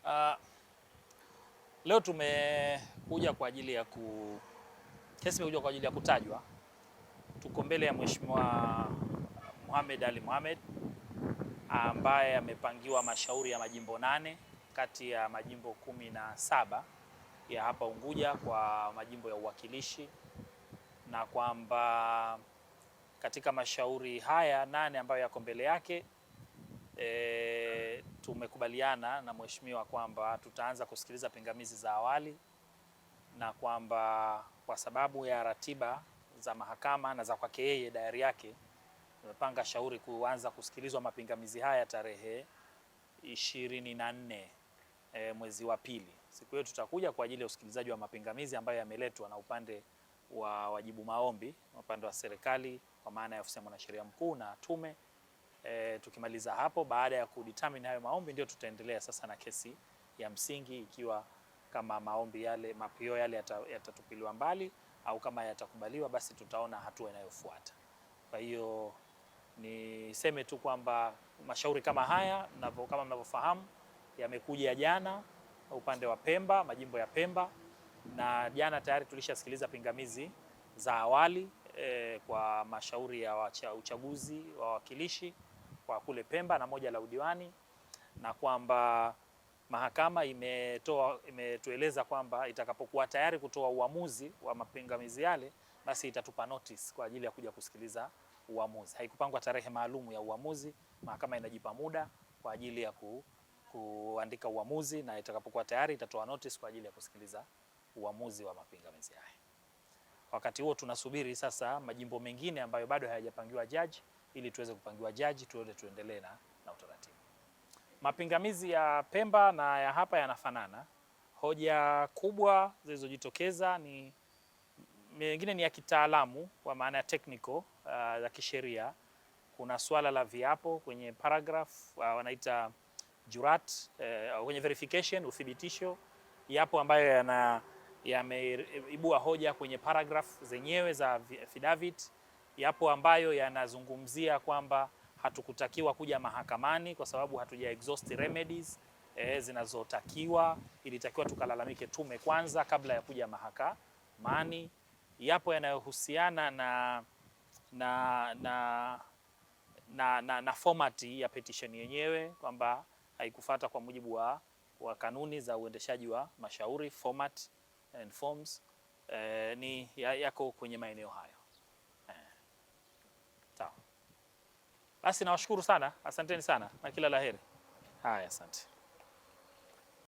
Uh, Leo tumekuja kwa ajili ya kesi imekuja kwa ajili ya kutajwa. Tuko mbele ya Mheshimiwa Mohamed Ali Mohamed ambaye amepangiwa mashauri ya majimbo 8 kati ya majimbo 17 ya hapa Unguja kwa majimbo ya uwakilishi, na kwamba katika mashauri haya 8 ambayo yako mbele yake tumekubaliana na mheshimiwa kwamba tutaanza kusikiliza pingamizi za awali, na kwamba kwa sababu ya ratiba za mahakama na za kwake yeye dayari yake, tumepanga shauri kuanza kusikilizwa mapingamizi haya tarehe 24 mwezi wa pili. Siku hiyo tutakuja kwa ajili ya usikilizaji wa mapingamizi ambayo yameletwa na upande wa wajibu maombi, upande wa serikali kwa maana ya ofisi ya mwanasheria mkuu na tume. Tukimaliza hapo, baada ya kudetermine hayo maombi, ndio tutaendelea sasa na kesi ya msingi, ikiwa kama maombi yale, mapio yale yatatupiliwa mbali au kama yatakubaliwa, basi tutaona hatua inayofuata. Kwa hiyo niseme tu kwamba mashauri kama haya kama mnavyofahamu yamekuja jana upande wa Pemba, majimbo ya Pemba, na jana tayari tulishasikiliza pingamizi za awali kwa mashauri ya uchaguzi wa wawakilishi kwa kule Pemba na moja la udiwani, na kwamba mahakama imetueleza kwamba itakapokuwa tayari kutoa uamuzi wa mapingamizi yale, basi itatupa notice kwa ajili ya kuja kusikiliza uamuzi. Haikupangwa tarehe maalumu ya uamuzi, mahakama inajipa muda kwa ajili ya kuandika uamuzi, na itakapokuwa tayari itatoa notice kwa ajili ya kusikiliza uamuzi wa mapingamizi haya. Wakati huo tunasubiri sasa majimbo mengine ambayo bado hayajapangiwa jaji ili tuweze kupangiwa jaji tuendelee na utaratibu. Mapingamizi ya Pemba na ya hapa yanafanana. Hoja kubwa zilizojitokeza ni mengine ni ya kitaalamu kwa maana ya technical za kisheria. Kuna swala la viapo kwenye paragraph wanaita jurat, kwenye verification, uthibitisho. Yapo ambayo yameibua hoja kwenye paragraph zenyewe za affidavit. Yapo ambayo yanazungumzia kwamba hatukutakiwa kuja mahakamani kwa sababu hatuja exhaust remedies zinazotakiwa, ilitakiwa tukalalamike tume kwanza kabla ya kuja mahakamani. Yapo yanayohusiana na format ya petition yenyewe kwamba haikufuata kwa mujibu wa kanuni za uendeshaji wa mashauri, format and forms, ni yako kwenye maeneo hayo. Sawa. Basi nawashukuru sana, asanteni sana na kila laheri. Haya, asante.